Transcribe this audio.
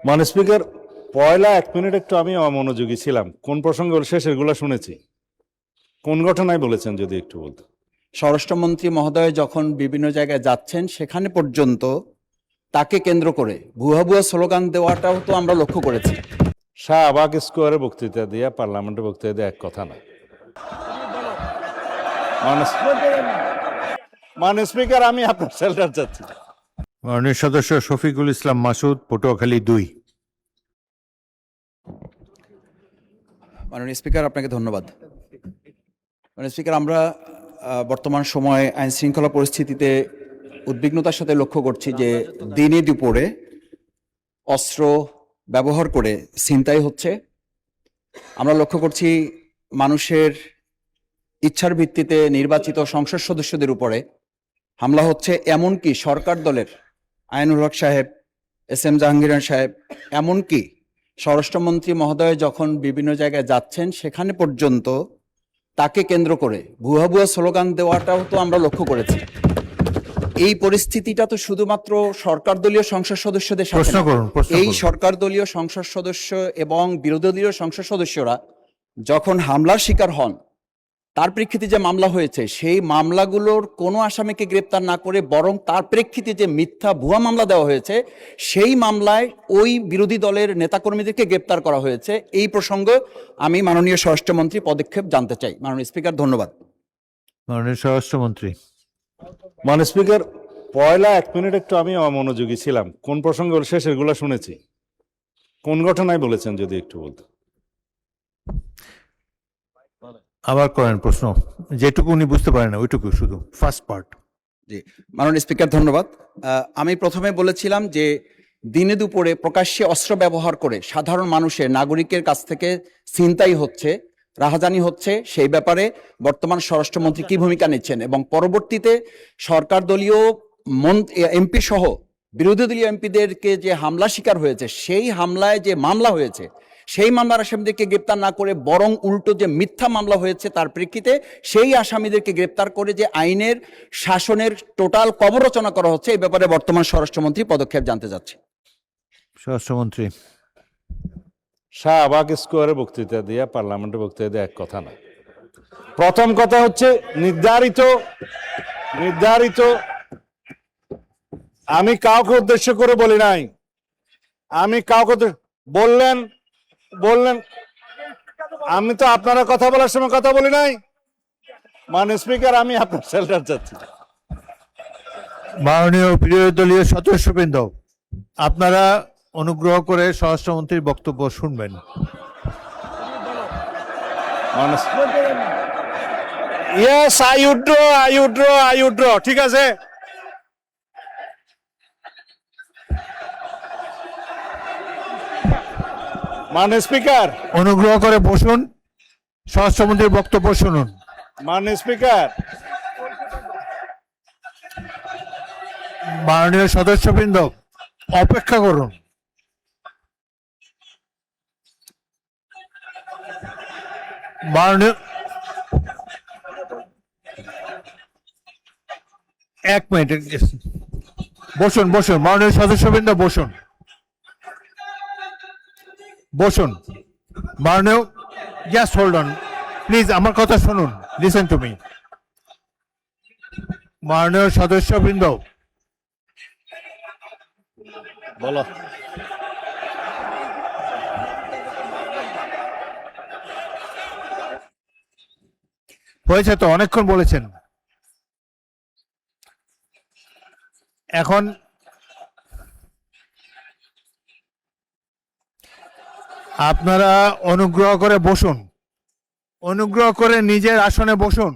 মাননীয় স্পিকার, পয়লা 1 মিনিট একটু আমি অমনোযোগী ছিলাম। কোন প্রসঙ্গে বলছে সেগুলো শুনেছি, কোন ঘটনায় বলেছেন যদি একটু বলতে। স্বরাষ্ট্রমন্ত্রী মহোদয় যখন বিভিন্ন জায়গায় যাচ্ছেন সেখানে পর্যন্ত তাকে কেন্দ্র করে ভুয়া ভুয়া স্লোগান দেওয়াটাও তো আমরা লক্ষ্য করেছি। শাহবাগ স্কোয়ারে বক্তৃতা দিয়ে, পার্লামেন্টে বক্তৃতা দিয়ে এক কথা না। মাননীয় স্পিকার, আমি আপনার শেল্টার চাচ্ছি। মাননীয় সদস্য শফিকুল ইসলাম মাসুদ, পটুয়াখালী 2। মাননীয় স্পিকার, আপনাকে ধন্যবাদ। মাননীয় স্পিকার, আমরা বর্তমান সময়ে আইন শৃঙ্খলা পরিস্থিতিতে উদ্বিগ্নতার সাথে লক্ষ্য করছি যে দিনে দুপুরে অস্ত্র ব্যবহার করে ছিনতাই হচ্ছে। আমরা লক্ষ্য করছি মানুষের ইচ্ছার ভিত্তিতে নির্বাচিত সংসদ সদস্যদের উপরে হামলা হচ্ছে, এমনকি সরকার দলের আইনুল হক সাহেব, SM জাহাঙ্গীর সাহেব, এমনকি স্বরাষ্ট্রমন্ত্রী মহোদয় যখন বিভিন্ন জায়গায় যাচ্ছেন সেখানে পর্যন্ত তাকে কেন্দ্র করে ভুয়া ভুয়া স্লোগান দেওয়াটাও তো আমরা লক্ষ্য করেছি। এই পরিস্থিতিটা তো শুধুমাত্র সরকার দলীয় সংসদ সদস্যদের সাথে প্রশ্ন না। করুন, প্রশ্ন এই করুন। সরকার দলীয় সংসদ সদস্য এবং বিরোধী দলীয় সংসদ সদস্যরা যখন হামলার শিকার হন, তার প্রেক্ষিতে যে মামলা হয়েছে সেই মামলাগুলোর কোনো আসামিকে গ্রেপ্তার না করে বরং তার প্রেক্ষিতে যে মিথ্যা ভুয়া মামলা দেওয়া হয়েছে সেই মামলায় ওই বিরোধী দলের নেতাকর্মীদেরকে গ্রেপ্তার করা হয়েছে। এই প্রসঙ্গে আমি মাননীয় স্বরাষ্ট্রমন্ত্রী পদক্ষেপ জানতে চাই। মাননীয় স্পিকার, ধন্যবাদ। মাননীয় স্বরাষ্ট্রমন্ত্রী। মাননীয় স্পিকার, পয়লা 1 মিনিট একটু আমি অমনোযোগী ছিলাম। কোন প্রসঙ্গে বলছে সেগুলো শুনেছি, কোন ঘটনায় বলেছেন যদি একটু বলতে। আবার করেন প্রশ্ন, যেটুকু উনি বুঝতে পারেন না ওইটুকু, শুধু ফার্স্ট পার্ট। জি, মাননীয় স্পিকার, ধন্যবাদ। আমি প্রথমে বলেছিলাম যে দিনে দুপুরে প্রকাশ্যে অস্ত্র ব্যবহার করে সাধারণ মানুষের, নাগরিকের কাছ থেকে ছিনতাই হচ্ছে, রাহাজানি হচ্ছে। সেই ব্যাপারে বর্তমান স্বরাষ্ট্রমন্ত্রী কি ভূমিকা নিচ্ছেন এবং পরবর্তীতে সরকার দলীয় এমপি সহ বিরোধী দলীয় এমপিদেরকে যে হামলা শিকার হয়েছে, সেই হামলায় যে মামলা হয়েছে সেই মামলার আসামিদেরকে গ্রেপ্তার না করে বরং উল্টো যে মিথ্যা মামলা হয়েছে তার প্রেক্ষিতে সেই আসামিদেরকে গ্রেপ্তার করে যে আইনের শাসনের টোটাল কবর রচনা করা হচ্ছে, এই ব্যাপারে বর্তমান স্বরাষ্ট্রমন্ত্রী পদক্ষেপ জানতে যাচ্ছে। স্বরাষ্ট্রমন্ত্রী। শাহবাগ স্কোয়ারে বক্তৃতা দিয়ে, পার্লামেন্টে বক্তৃতা দিয়ে এক কথা না। প্রথম কথা হচ্ছে নির্ধারিত আমি কাউকে উদ্দেশ্য করে বলি নাই। আমি কাউকে বললেন আমি তো আপনারা কথা বলার সময় কথা বলি নাই। মাননীয় স্পিকার, আমি আপনার শেল্টার চাচ্ছি। মাননীয় বিরোধী দলীয় সদস্যবৃন্দ, আপনারা অনুগ্রহ করে স্বরাষ্ট্রমন্ত্রীর বক্তব্য শুনবেন। Yes, I withdraw. ঠিক আছে। মাননীয় স্পিকার, অনুগ্রহ করে বসুন, স্বরাষ্ট্রমন্ত্রীর বক্তব্য শুনুন। মাননীয় স্পিকার, মাননীয় সদস্যবৃন্দ, অপেক্ষা করুন। মাননীয়, 1 মিনিট বসুন। মাননীয় সদস্যবৃন্দ বসুন। মাননীয়, জাস্ট হোল্ড অন প্লিজ, আমার কথা শুনুন, লিসেন টু মি। মাননীয় সদস্যবৃন্দ, বলো। হয়েছে তো, অনেকক্ষণ বলেছেন। এখন আপনারা অনুগ্রহ করে বসুন, নিজের আসনে বসুন।